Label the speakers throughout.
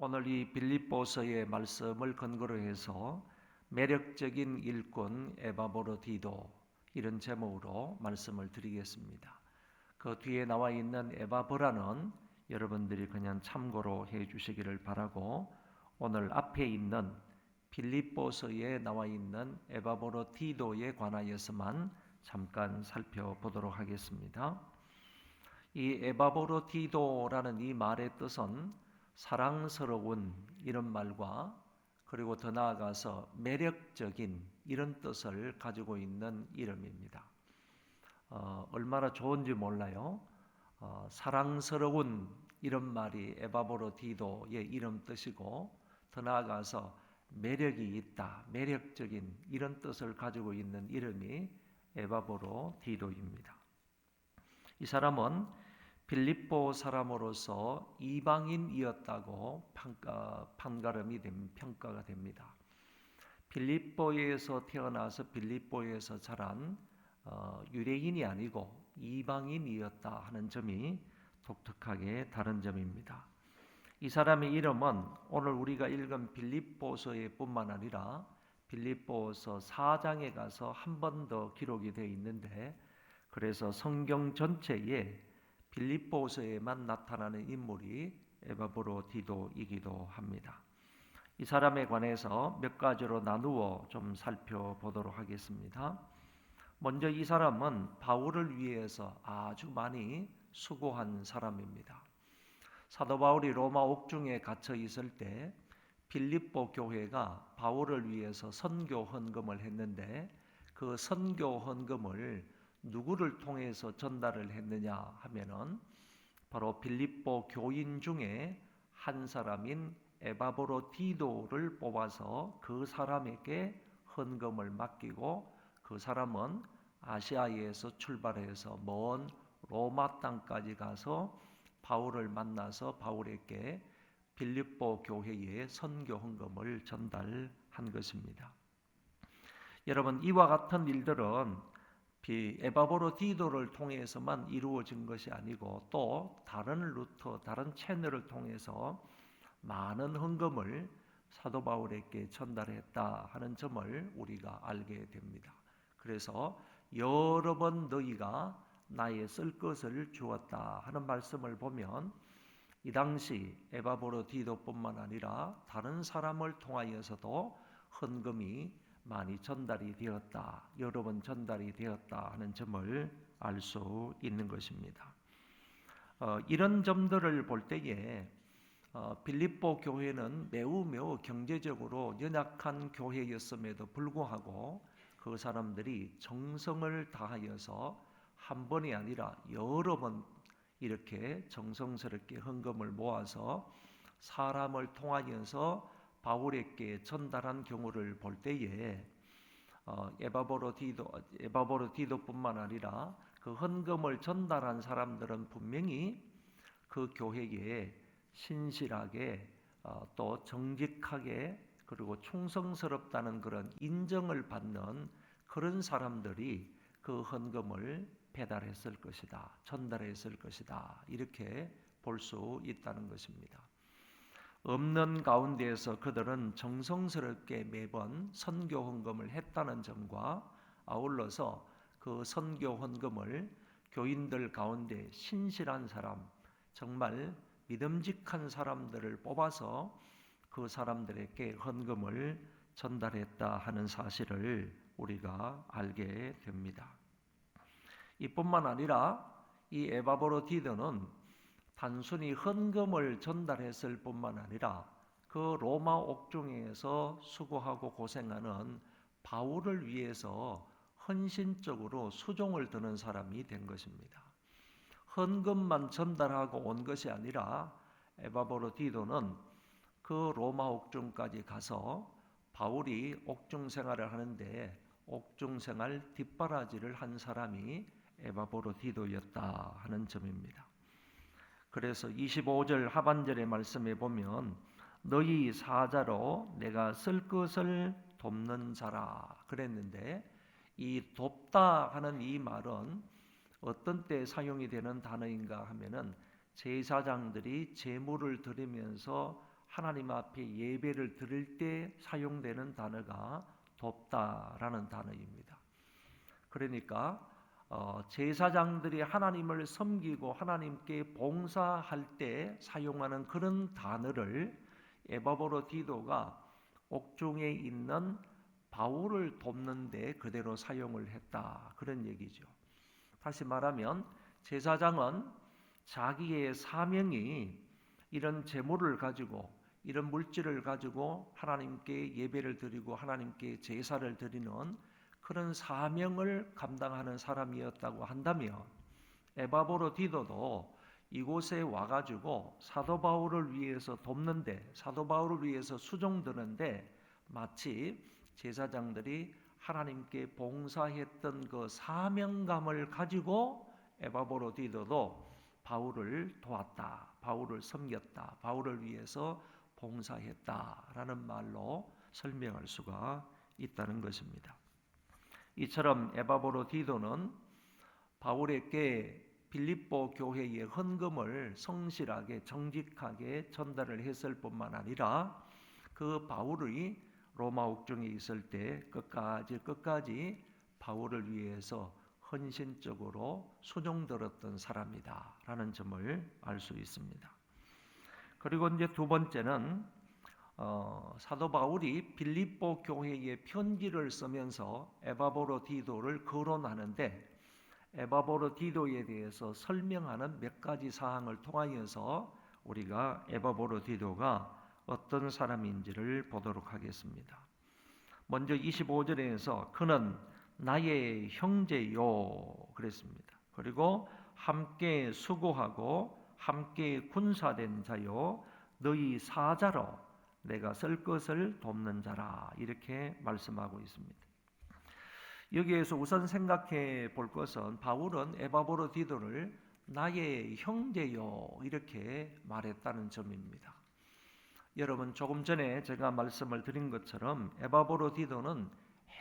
Speaker 1: 오늘 이 빌립보서의 말씀을 근거로 해서 매력적인 일꾼 에바브로디도 이런 제목으로 말씀을 드리겠습니다. 그 뒤에 나와 있는 에바브라는 여러분들이 그냥 참고로 해 주시기를 바라고, 오늘 앞에 있는 빌립보서에 나와 있는 에바브로디도에 관하여서만 잠깐 살펴보도록 하겠습니다. 이 에바브로디도라는 이 말의 뜻은 사랑스러운 이런 말과, 그리고 더 나아가서 매력적인 이런 뜻을 가지고 있는 이름입니다. 얼마나 좋은지 몰라요. 사랑스러운 이런 말이 에바브로디도의 이름 뜻이고, 더 나아가서 매력이 있다, 매력적인 이런 뜻을 가지고 있는 이름이 에바브로디도입니다. 이 사람은 빌립보 사람으로서 이방인이었다고 평가가 됩니다. 빌립보에서 태어나서 빌립보에서 자란 유대인이 아니고 이방인이었다 하는 점이 독특하게 다른 점입니다. 이 사람의 이름은 오늘 우리가 읽은 빌립보서에 뿐만 아니라 빌립보서 4장에 가서 한 번 더 기록이 되어 있는데, 그래서 성경 전체에 빌립보서에만 나타나는 인물이 에바브로디도이기도 합니다. 이 사람에 관해서 몇 가지로 나누어 좀 살펴보도록 하겠습니다. 먼저 이 사람은 바울을 위해서 아주 많이 수고한 사람입니다. 사도 바울이 로마 옥중에 갇혀 있을 때 빌립보 교회가 바울을 위해서 선교 헌금을 했는데, 그 선교 헌금을 누구를 통해서 전달을 했느냐 하면은 바로 빌립보 교인 중에 한 사람인 에바브로디도를 뽑아서 그 사람에게 헌금을 맡기고, 그 사람은 아시아에서 출발해서 먼 로마 땅까지 가서 바울을 만나서 바울에게 빌립보 교회에 선교 헌금을 전달한 것입니다. 여러분, 이와 같은 일들은 에바브로디도를 통해서만 이루어진 것이 아니고, 또 다른 루트, 다른 채널을 통해서 많은 헌금을 사도 바울에게 전달했다 하는 점을 우리가 알게 됩니다. 그래서 여러 번 너희가 나의 쓸 것을 주었다 하는 말씀을 보면, 이 당시 에바브로디도뿐만 아니라 다른 사람을 통하여서도 헌금이 많이 전달이 되었다, 여러 번 전달이 되었다 하는 점을 알 수 있는 것입니다. 이런 점들을 볼 때에 빌립보 교회는 매우 경제적으로 연약한 교회였음에도 불구하고 그 사람들이 정성을 다하여서 한 번이 아니라 여러 번 이렇게 정성스럽게 헌금을 모아서 사람을 통하여서 바울에게 전달한 경우를 볼 때에 에바브로디도뿐만 아니라 그 헌금을 전달한 사람들은 분명히 그 교회에 신실하게 또 정직하게 그리고 충성스럽다는 그런 인정을 받는 그런 사람들이 그 헌금을 배달했을 것이다, 전달했을 것이다, 이렇게 볼 수 있다는 것입니다. 없는 가운데에서 그들은 정성스럽게 매번 선교 헌금을 했다는 점과 아울러서 그 선교 헌금을 교인들 가운데 신실한 사람, 정말 믿음직한 사람들을 뽑아서 그 사람들에게 헌금을 전달했다 하는 사실을 우리가 알게 됩니다. 이뿐만 아니라 이 에바브로디도는 단순히 헌금을 전달했을 뿐만 아니라 그 로마 옥중에서 수고하고 고생하는 바울을 위해서 헌신적으로 수종을 드는 사람이 된 것입니다. 헌금만 전달하고 온 것이 아니라 에바브로디도는 그 로마 옥중까지 가서 바울이 옥중 생활을 하는데 옥중 생활 뒷바라지를 한 사람이 에바브로디도였다 하는 점입니다. 그래서 25절 하반절의 말씀에 보면 너희 사자로 내가 쓸 것을 돕는 자라 그랬는데, 이 돕다 하는 이 말은 어떤 때 사용이 되는 단어인가 하면은 제사장들이 제물을 드리면서 하나님 앞에 예배를 드릴 때 사용되는 단어가 돕다라는 단어입니다. 그러니까 제사장들이 하나님을 섬기고 하나님께 봉사할 때 사용하는 그런 단어를 에바브로디도가 옥중에 있는 바울을 돕는 데 그대로 사용을 했다, 그런 얘기죠. 다시 말하면 제사장은 자기의 사명이 이런 제물을 가지고 이런 물질을 가지고 하나님께 예배를 드리고 하나님께 제사를 드리는 그런 사명을 감당하는 사람이었다고 한다면 에바브로디도도 이곳에 와가지고 사도 바울을 위해서 돕는데, 사도 바울을 위해서 수종드는데 마치 제사장들이 하나님께 봉사했던 그 사명감을 가지고 에바브로디도도 바울을 도왔다, 바울을 섬겼다, 바울을 위해서 봉사했다라는 말로 설명할 수가 있다는 것입니다. 이처럼 에바브로디도는 바울에게 빌립보 교회의 헌금을 성실하게 정직하게 전달을 했을 뿐만 아니라 그 바울이 로마 옥중에 있을 때 끝까지 바울을 위해서 헌신적으로 수종들었던 사람이다라는 점을 알 수 있습니다. 그리고 이제 두 번째는 사도 바울이 빌립보 교회에 편지를 쓰면서 에바브로디도를 거론하는데 에바브로디도에 대해서 설명하는 몇 가지 사항을 통하여서 우리가 에바브로디도가 어떤 사람인지를 보도록 하겠습니다. 먼저 25절에서 그는 나의 형제요 그랬습니다. 그리고 함께 수고하고 함께 군사된 자요 너희 사자로 내가 쓸 것을 돕는 자라, 이렇게 말씀하고 있습니다. 여기에서 우선 생각해 볼 것은 바울은 에바브로디도를 나의 형제요 이렇게 말했다는 점입니다. 여러분, 조금 전에 제가 말씀을 드린 것처럼 에바브로디도는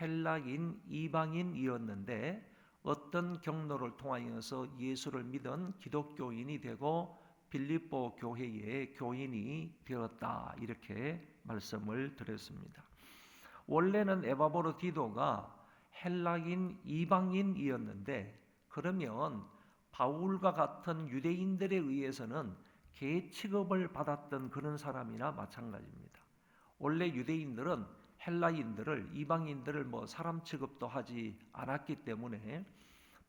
Speaker 1: 헬라인 이방인이었는데 어떤 경로를 통하여서 예수를 믿은 기독교인이 되고 빌립보 교회의 교인이 되었다, 이렇게 말씀을 드렸습니다. 원래는 에바브로디도가 헬라인 이방인이었는데 그러면 바울과 같은 유대인들에 의해서는 개 취급을 받았던 그런 사람이나 마찬가지입니다. 원래 유대인들은 헬라인들을, 이방인들을 사람 취급도 하지 않았기 때문에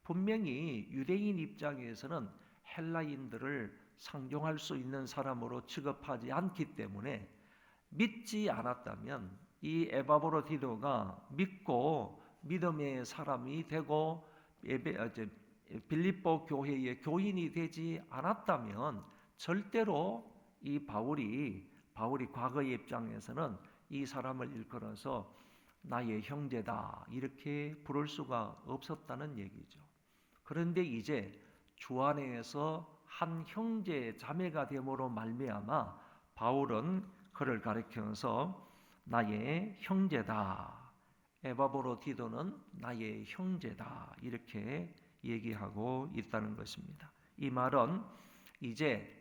Speaker 1: 분명히 유대인 입장에서는 헬라인들을 상종할 수 있는 사람으로 취급하지 않기 때문에 믿지 않았다면 이 에바브로디도가 믿고 믿음의 사람이 되고 빌립보 교회의 교인이 되지 않았다면 절대로 이 바울이 과거의 입장에서는 이 사람을 일컬어서 나의 형제다 이렇게 부를 수가 없었다는 얘기죠. 그런데 이제 주 안에서 한 형제 자매가 됨으로 말미암아 바울은 그를 가리켜서 나의 형제다, 에바브로디도는 나의 형제다 이렇게 얘기하고 있다는 것입니다. 이 말은 이제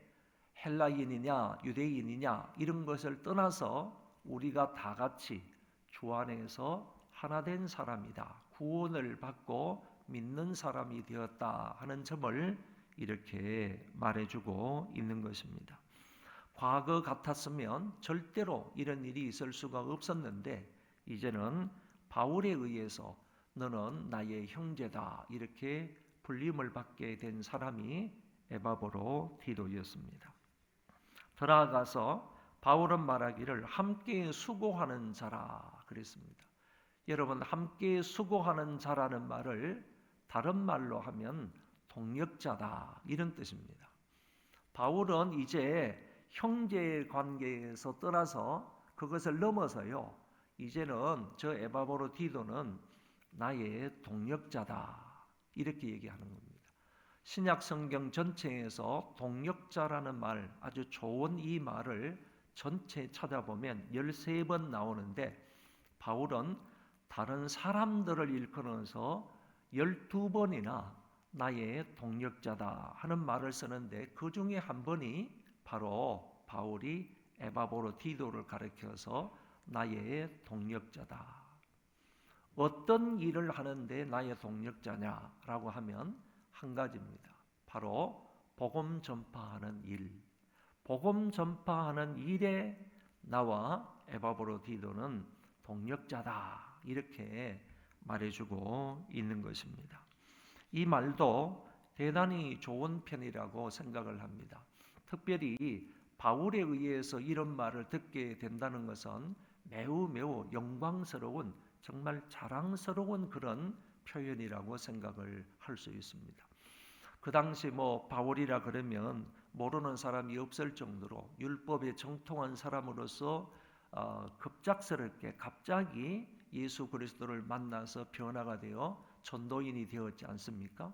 Speaker 1: 헬라인이냐 유대인이냐 이런 것을 떠나서 우리가 다 같이 주 안에서 하나 된 사람이다, 구원을 받고 믿는 사람이 되었다 하는 점을 이렇게 말해주고 있는 것입니다. 과거 같았으면 절대로 이런 일이 있을 수가 없었는데 이제는 바울에 의해서 너는 나의 형제다 이렇게 불림을 받게 된 사람이 에바브로디도였습니다. 더 나아가서 바울은 말하기를 함께 수고하는 자라 그랬습니다. 여러분, 함께 수고하는 자라는 말을 다른 말로 하면 동역자다 이런 뜻입니다. 바울은 이제 형제 관계에서 떠나서 그것을 넘어서요, 이제는 저 에바브로디도는 나의 동역자다 이렇게 얘기하는 겁니다. 신약 성경 전체에서 동역자라는 말, 아주 좋은 이 말을 전체 찾아보면 13번 나오는데 바울은 다른 사람들을 일컬어서 12번이나 나의 동역자다 하는 말을 쓰는데 그 중에 한 번이 바로 바울이 에바보로디도를 가리켜서 나의 동력자다. 어떤 일을 하는데 나의 동력자냐라고 하면 한 가지입니다. 바로 복음 전파하는 일. 복음 전파하는 일에 나와 에바보로디도는 동력자다. 이렇게 말해주고 있는 것입니다. 이 말도 대단히 좋은 편이라고 생각을 합니다. 특별히 바울에 의해서 이런 말을 듣게 된다는 것은 매우 영광스러운, 정말 자랑스러운 그런 표현이라고 생각을 할 수 있습니다. 그 당시 바울이라 그러면 모르는 사람이 없을 정도로 율법에 정통한 사람으로서 급작스럽게 갑자기 예수 그리스도를 만나서 변화가 되어 전도인이 되었지 않습니까?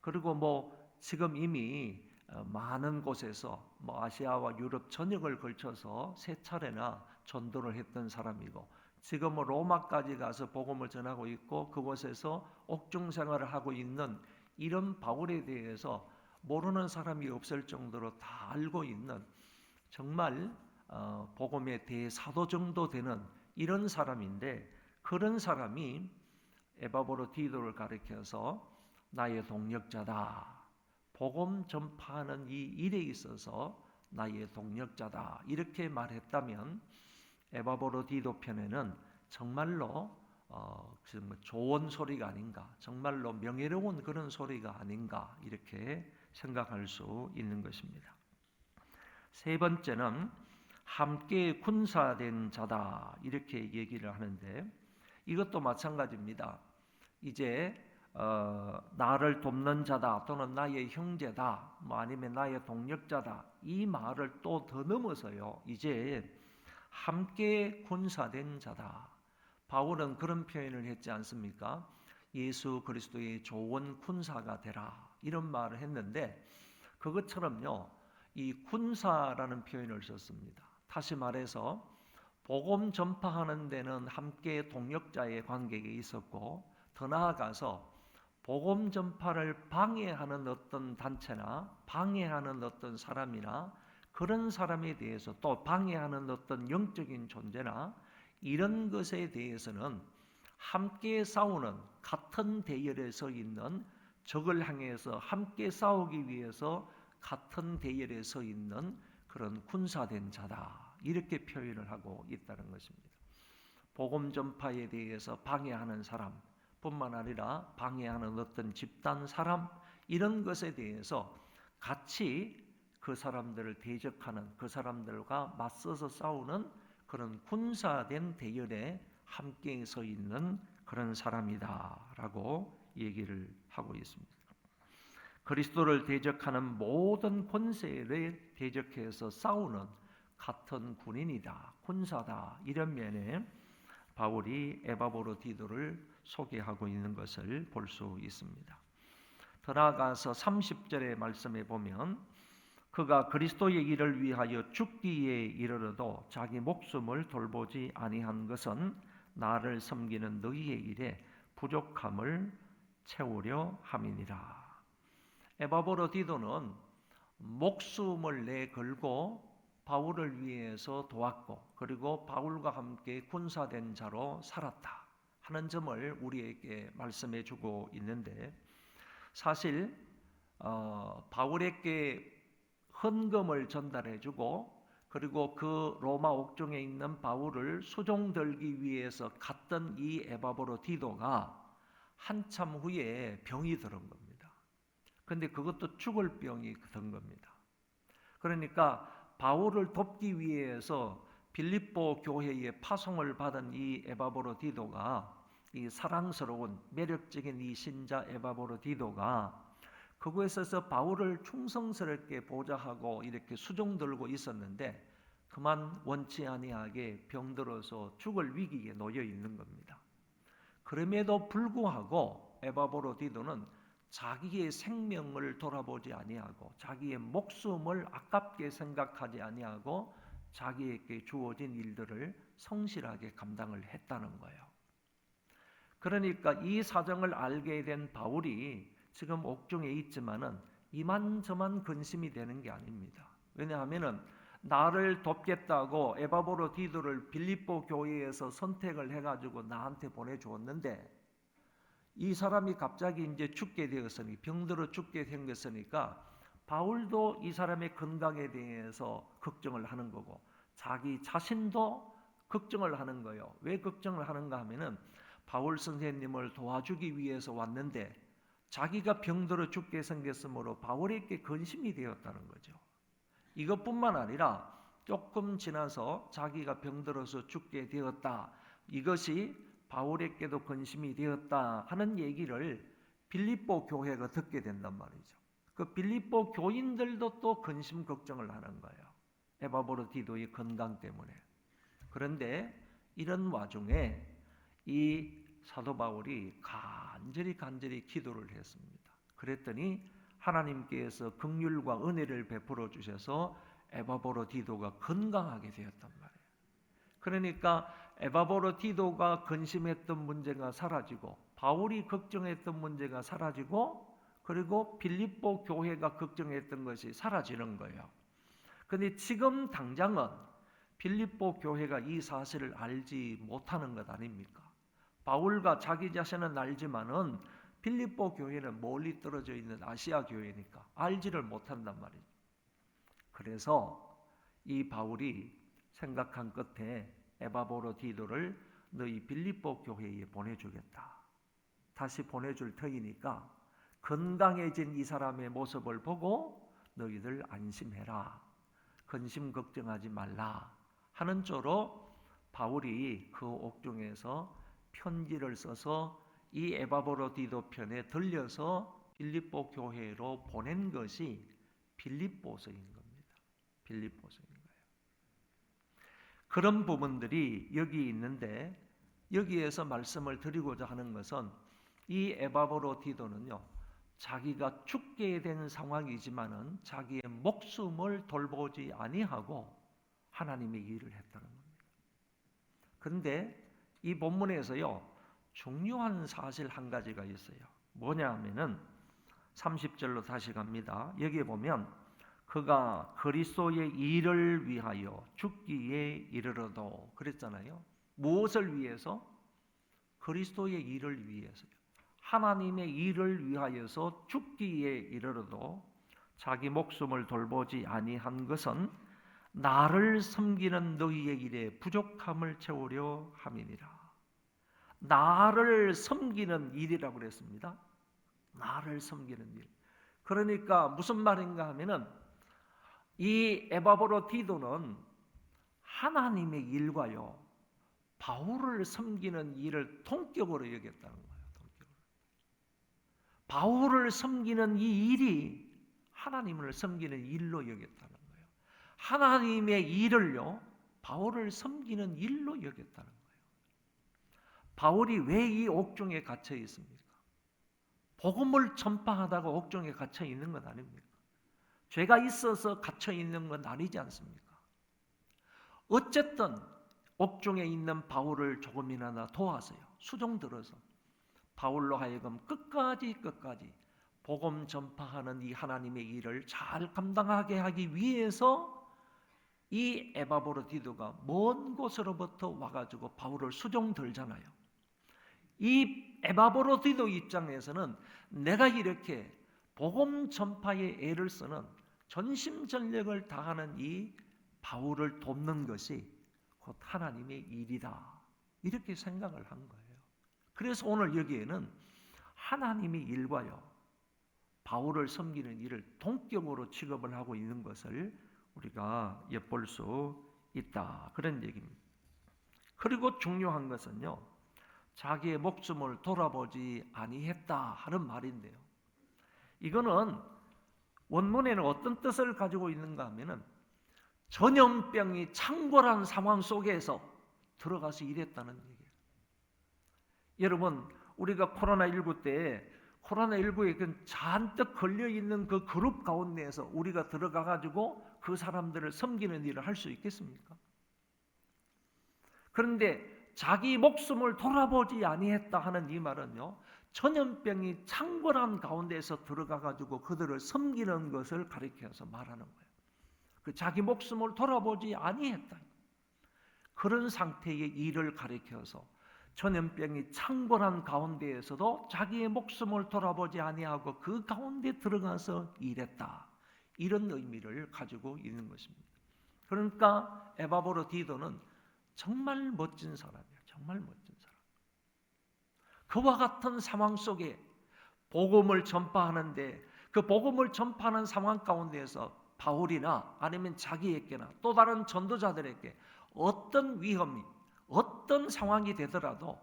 Speaker 1: 그리고 지금 이미 많은 곳에서 아시아와 유럽 전역을 걸쳐서 세 차례나 전도를 했던 사람이고, 지금은 로마까지 가서 복음을 전하고 있고 그곳에서 옥중 생활을 하고 있는 이런 바울에 대해서 모르는 사람이 없을 정도로 다 알고 있는, 정말 복음의 대사도 정도 되는 이런 사람인데, 그런 사람이 에바보로디도를 가리켜서 나의 동력자다. 복음 전파하는 이 일에 있어서 나의 동력자다. 이렇게 말했다면 에바보로디도 편에는 정말로 좋은 소리가 아닌가, 정말로 명예로운 그런 소리가 아닌가, 이렇게 생각할 수 있는 것입니다. 세 번째는 함께 군사된 자다, 이렇게 얘기를 하는데, 이것도 마찬가지입니다. 이제 나를 돕는 자다, 또는 나의 형제다, 아니면 나의 동력자다, 이 말을 또 더 넘어서요, 이제 함께 군사된 자다. 바울은 그런 표현을 했지 않습니까? 예수 그리스도의 좋은 군사가 되라, 이런 말을 했는데, 그것처럼요, 이 군사라는 표현을 썼습니다. 다시 말해서 복음 전파하는 데는 함께 동력자의 관계가 있었고, 더 나아가서 복음 전파를 방해하는 어떤 단체나 방해하는 어떤 사람이나 그런 사람에 대해서, 또 방해하는 어떤 영적인 존재나 이런 것에 대해서는 함께 싸우는, 같은 대열에 서 있는, 적을 향해서 함께 싸우기 위해서 같은 대열에 서 있는 그런 군사된 자다, 이렇게 표현을 하고 있다는 것입니다. 복음 전파에 대해서 방해하는 사람 뿐만 아니라 방해하는 어떤 집단, 사람, 이런 것에 대해서 같이 그 사람들을 대적하는, 그 사람들과 맞서서 싸우는 그런 군사된 대열에 함께 서 있는 그런 사람이다라고 얘기를 하고 있습니다. 그리스도를 대적하는 모든 권세를 대적해서 싸우는 같은 군인이다, 군사다, 이런 면에 바울이 에바보로디도를 소개하고 있는 것을 볼 수 있습니다. 더 나아가서 30절의 말씀에 보면, 그가 그리스도의 일을 위하여 죽기에 이르러도 자기 목숨을 돌보지 아니한 것은 나를 섬기는 너희의 일에 부족함을 채우려 함이니라. 에바보로디도는 목숨을 내걸고 바울을 위해서 도왔고, 그리고 바울과 함께 군사된 자로 살았다 하는 점을 우리에게 말씀해 주고 있는데, 사실 바울에게 헌금을 전달해 주고, 그리고 그 로마 옥중에 있는 바울을 수종 들기 위해서 갔던 이 에바보로디도가 한참 후에 병이 들은 겁니다. 그런데 그것도 죽을 병이 든 겁니다. 그러니까 바울을 돕기 위해서 빌립보 교회에 파송을 받은 이 에바보로디도가, 이 사랑스러운 매력적인 이 신자 에바보로디도가 그곳에서 바울을 충성스럽게 보좌하고 이렇게 수종 들고 있었는데, 그만 원치 아니하게 병들어서 죽을 위기에 놓여 있는 겁니다. 그럼에도 불구하고 에바보로디도는 자기의 생명을 돌아보지 아니하고, 자기의 목숨을 아깝게 생각하지 아니하고, 자기에게 주어진 일들을 성실하게 감당을 했다는 거예요. 그러니까 이 사정을 알게 된 바울이 지금 옥중에 있지만은 이만저만 근심이 되는 게 아닙니다. 왜냐하면은 나를 돕겠다고 에바브로디도를 빌립보 교회에서 선택을 해가지고 나한테 보내주었는데 이 사람이 갑자기 이제 죽게 되었으니 병들어 죽게 생겼으니까 바울도 이 사람의 건강에 대해서 걱정을 하는 거고 자기 자신도 걱정을 하는 거예요. 왜 걱정을 하는가 하면은 바울 선생님을 도와주기 위해서 왔는데 자기가 병들어 죽게 생겼으므로 바울에게 근심이 되었다는 거죠. 이것뿐만 아니라 조금 지나서 자기가 병들어서 죽게 되었다. 이것이 바울에게도 근심이 되었다 하는 얘기를 빌립보 교회가 듣게 된단 말이죠. 그 빌립보 교인들도 또 근심 걱정을 하는 거예요. 에바브로디도의 건강 때문에. 그런데 이런 와중에 이 사도 바울이 간절히 기도를 했습니다. 그랬더니 하나님께서 긍휼과 은혜를 베풀어 주셔서 에바브로디도가 건강하게 되었단 말이에요. 그러니까 에바브로디도가 근심했던 문제가 사라지고 바울이 걱정했던 문제가 사라지고 그리고 빌립보 교회가 걱정했던 것이 사라지는 거예요. 그런데 지금 당장은 빌립보 교회가 이 사실을 알지 못하는 것 아닙니까? 바울과 자기 자신은 알지만은 빌립보 교회는 멀리 떨어져 있는 아시아 교회니까 알지를 못한단 말이죠. 그래서 이 바울이 생각한 끝에 에바브로디도를 너희 빌립보 교회에 보내주겠다. 다시 보내줄 터이니까 건강해진 이 사람의 모습을 보고 너희들 안심해라. 근심 걱정하지 말라 하는 쪽으로 바울이 그 옥중에서 편지를 써서 이 에바브로디도 편에 들려서 빌립보 교회로 보낸 것이 빌립보서인 겁니다. 빌립보서인 거예요. 그런 부분들이 여기 있는데 여기에서 말씀을 드리고자 하는 것은 이 에바브로디도는요, 자기가 죽게 된 상황이지만은 자기의 목숨을 돌보지 아니하고 하나님의 일을 했다는 겁니다. 그런데 이 본문에서요, 중요한 사실 한 가지가 있어요. 뭐냐 하면은 30절로 다시 갑니다. 여기에 보면 그가 그리스도의 일을 위하여 죽기에 이르러도 그랬잖아요. 무엇을 위해서? 그리스도의 일을 위해서요. 하나님의 일을 위하여서 죽기에 이르러도 자기 목숨을 돌보지 아니한 것은 나를 섬기는 너희의 일에 부족함을 채우려 함이니라. 나를 섬기는 일이라고 그랬습니다. 나를 섬기는 일. 그러니까 무슨 말인가 하면은 이 에바브로디도는 하나님의 일과요, 바울을 섬기는 일을 동격으로 여겼다는 거예요. 바울을 섬기는 이 일이 하나님을 섬기는 일로 여겼다는 거예요. 하나님의 일을요, 바울을 섬기는 일로 여겼다는 거예요. 바울이 왜 이 옥중에 갇혀 있습니까? 복음을 전파하다가 옥중에 갇혀 있는 건 아닙니까? 죄가 있어서 갇혀 있는 건 아니지 않습니까? 어쨌든 옥중에 있는 바울을 조금이나마 도와서요, 수종 들어서 바울로 하여금 끝까지 복음 전파하는 이 하나님의 일을 잘 감당하게 하기 위해서 이 에바브로디도가 먼 곳으로부터 와가지고 바울을 수종 들잖아요. 이 에바브로디도 입장에서는 내가 이렇게 복음 전파에 애를 쓰는 전심전력을 다하는 이 바울을 돕는 것이 곧 하나님의 일이다, 이렇게 생각을 한 거예요. 그래서 오늘 여기에는 하나님의 일과요, 바울을 섬기는 일을 동격으로 취급을 하고 있는 것을 우리가 엿볼 수 있다, 그런 얘기입니다. 그리고 중요한 것은요, 자기의 목숨을 돌아보지 아니했다 하는 말인데요, 이거는 원문에는 어떤 뜻을 가지고 있는가 하면은 전염병이 창궐한 상황 속에서 들어가서 일했다는 얘기예요. 여러분, 우리가 코로나19 때 코로나19에 잔뜩 걸려있는 그 그룹 가운데에서 우리가 들어가가지고 그 사람들을 섬기는 일을 할 수 있겠습니까? 그런데 자기 목숨을 돌아보지 아니했다 하는 이 말은요, 전염병이 창궐한 가운데에서 들어가가지고 그들을 섬기는 것을 가리켜서 말하는 거예요. 그 자기 목숨을 돌아보지 아니했다. 그런 상태의 일을 가리켜서 전염병이 창궐한 가운데에서도 자기의 목숨을 돌아보지 아니하고 그 가운데 들어가서 일했다. 이런 의미를 가지고 있는 것입니다. 그러니까 에바브로디도는 정말 멋진 사람이에요. 정말 멋진 사람. 그와 같은 상황 속에 복음을 전파하는데 그 복음을 전파하는 상황 가운데에서 바울이나 아니면 자기에게나 또 다른 전도자들에게 어떤 위험이 어떤 상황이 되더라도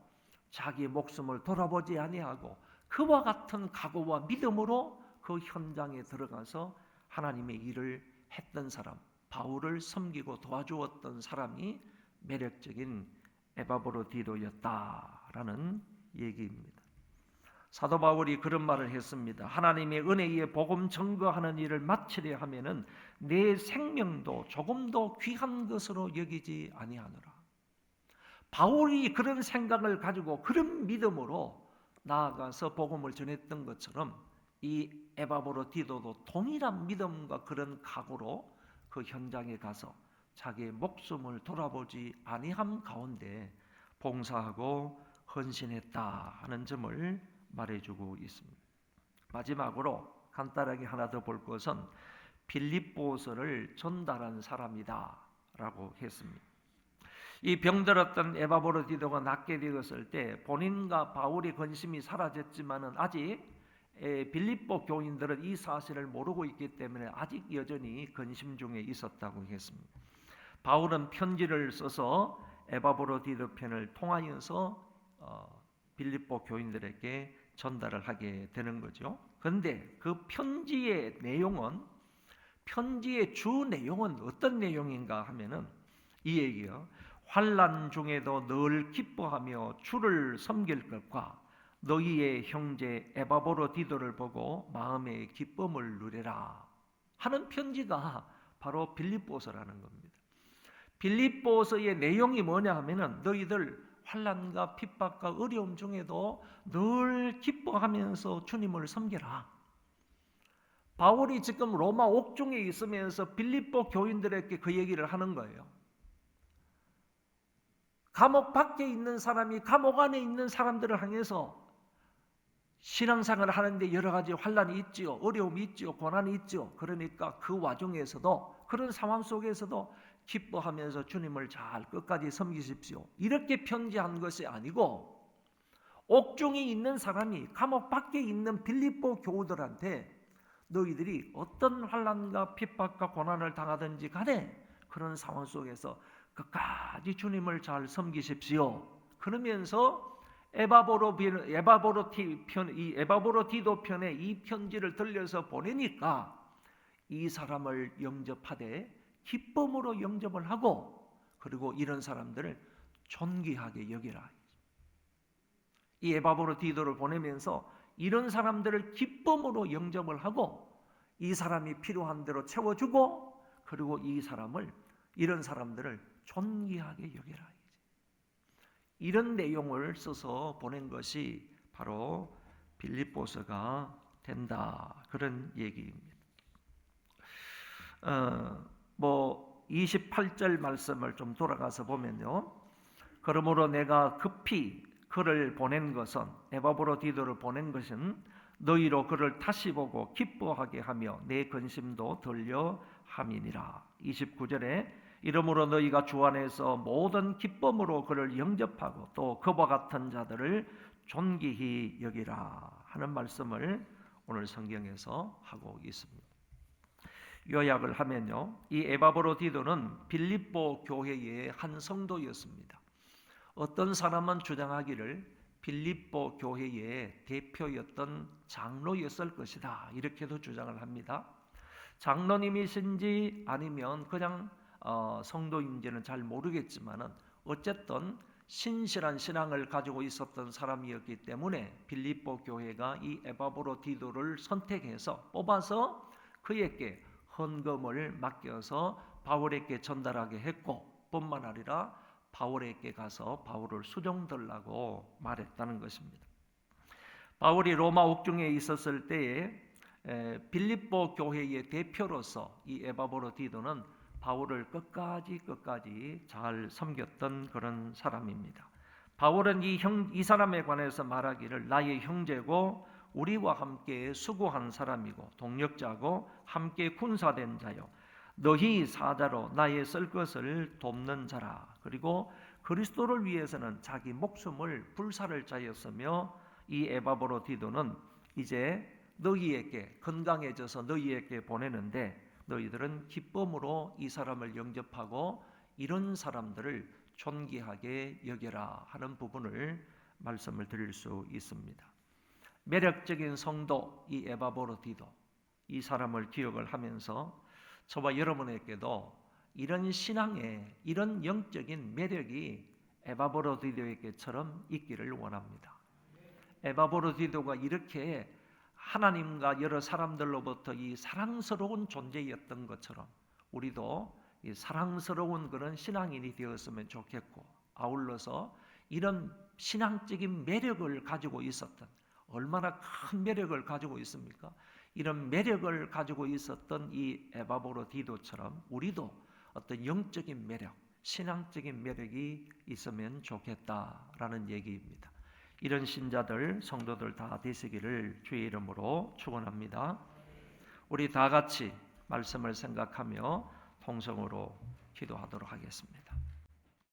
Speaker 1: 자기의 목숨을 돌아보지 아니하고 그와 같은 각오와 믿음으로 그 현장에 들어가서 하나님의 일을 했던 사람, 바울을 섬기고 도와주었던 사람이 매력적인 에바브로디도였다라는 얘기입니다. 사도 바울이 그런 말을 했습니다. 하나님의 은혜의 복음 증거하는 일을 마치려 하면은 내 생명도 조금도 귀한 것으로 여기지 아니하노라. 바울이 그런 생각을 가지고 그런 믿음으로 나아가서 복음을 전했던 것처럼 이 에바브로디도도 동일한 믿음과 그런 각오로 그 현장에 가서 자기의 목숨을 돌아보지 아니함 가운데 봉사하고 헌신했다 하는 점을 말해주고 있습니다. 마지막으로 간단하게 하나 더 볼 것은 빌립보서를 전달한 사람이다 라고 했습니다. 이 병들었던 에바브로디도가 낫게 되었을 때 본인과 바울의 근심이 사라졌지만은 아직 빌립보 교인들은 이 사실을 모르고 있기 때문에 아직 여전히 근심 중에 있었다고 했습니다. 바울은 편지를 써서 에바브로디도 편을 통하여서 빌립보 교인들에게 전달을 하게 되는 거죠. 그런데 그 편지의 주 내용은 어떤 내용인가 하면은 이 얘기요. 환난 중에도 늘 기뻐하며 주를 섬길 것과 너희의 형제 에바브로디도를 보고 마음의 기쁨을 누리라 하는 편지가 바로 빌립보서라는 겁니다. 빌립보서의 내용이 뭐냐 하면은 너희들 환난과 핍박과 어려움 중에도 늘 기뻐하면서 주님을 섬겨라. 바울이 지금 로마 옥중에 있으면서 빌립보 교인들에게 그 얘기를 하는 거예요. 감옥 밖에 있는 사람이 감옥 안에 있는 사람들을 향해서 신앙생활을 하는데 여러 가지 환난이 있지요. 어려움이 있지요. 고난이 있지요. 그러니까 그 와중에서도 그런 상황 속에서도 기뻐하면서 주님을 잘 끝까지 섬기십시오. 이렇게 편지한 것이 아니고 옥중에 있는 사람이 감옥 밖에 있는 빌립보 교우들한테 너희들이 어떤 환난과 핍박과 고난을 당하든지 간에 그런 상황 속에서 끝까지 주님을 잘 섬기십시오. 그러면서 에바브로디도 편에 이 편지를 들려서 보내니까 이 사람을 영접하되 기쁨으로 영접을 하고 그리고 이런 사람들을 존귀하게 여기라. 이 에바브로디도를 보내면서 이런 사람들을 기쁨으로 영접을 하고 이 사람이 필요한 대로 채워주고 그리고 이런 사람들을 존귀하게 여기라. 이런 내용을 써서 보낸 것이 바로 빌립보서가 된다. 그런 얘기입니다. 28절 말씀을 좀 돌아가서 보면요. 그러므로 내가 급히 그를 보낸 것은 에바브로디도를 보낸 것은 너희로 그를 다시 보고 기뻐하게 하며 내 근심도 덜려 함이니라. 29절에 이러므로 너희가 주 안에서 모든 기쁨으로 그를 영접하고 또 그와 같은 자들을 존귀히 여기라 하는 말씀을 오늘 성경에서 하고 있습니다. 요약을 하면요, 이 에바브로디도는 빌립보 교회의 한 성도였습니다. 어떤 사람은 주장하기를 빌립보 교회의 대표였던 장로였을 것이다 이렇게도 주장을 합니다. 장로님이신지 아니면 그냥 성도인지는 잘 모르겠지만은 어쨌든 신실한 신앙을 가지고 있었던 사람이었기 때문에 빌립보 교회가 이 에바브로디도를 선택해서 뽑아서 그에게 헌금을 맡겨서 바울에게 전달하게 했고 뿐만 아니라 바울에게 가서 바울을 수종들라고 말했다는 것입니다. 바울이 로마 옥중에 있었을 때에 빌립보 교회의 대표로서 이 에바브로디도는 바울을 끝까지 잘 섬겼던 그런 사람입니다. 바울은 이 사람에 관해서 말하기를 나의 형제고 우리와 함께 수고한 사람이고 동력자고 함께 군사된 자요 너희 사자로 나의 쓸 것을 돕는 자라. 그리고 그리스도를 위해서는 자기 목숨을 불사를 자였으며 이 에바브로디도는 이제 너희에게 건강해져서 너희에게 보내는데 너희들은 기쁨으로 이 사람을 영접하고 이런 사람들을 존귀하게 여겨라 하는 부분을 말씀을 드릴 수 있습니다. 매력적인 성도 이 에바브로디도 이 사람을 기억을 하면서 저와 여러분에게도 이런 신앙의 이런 영적인 매력이 에바브로디도에게처럼 있기를 원합니다. 에바브로디도가 이렇게 하나님과 여러 사람들로부터 이 사랑스러운 존재였던 것처럼 우리도 이 사랑스러운 그런 신앙인이 되었으면 좋겠고, 아울러서 이런 신앙적인 매력을 가지고 있었던, 얼마나 큰 매력을 가지고 있습니까? 이런 매력을 가지고 있었던 이 에바브로디도처럼 우리도 어떤 영적인 매력, 신앙적인 매력이 있으면 좋겠다라는 얘기입니다. 이런 신자들, 성도들 다 되시기를 주의 이름으로 축원합니다. 우리 다 같이 말씀을 생각하며 통성으로 기도하도록 하겠습니다.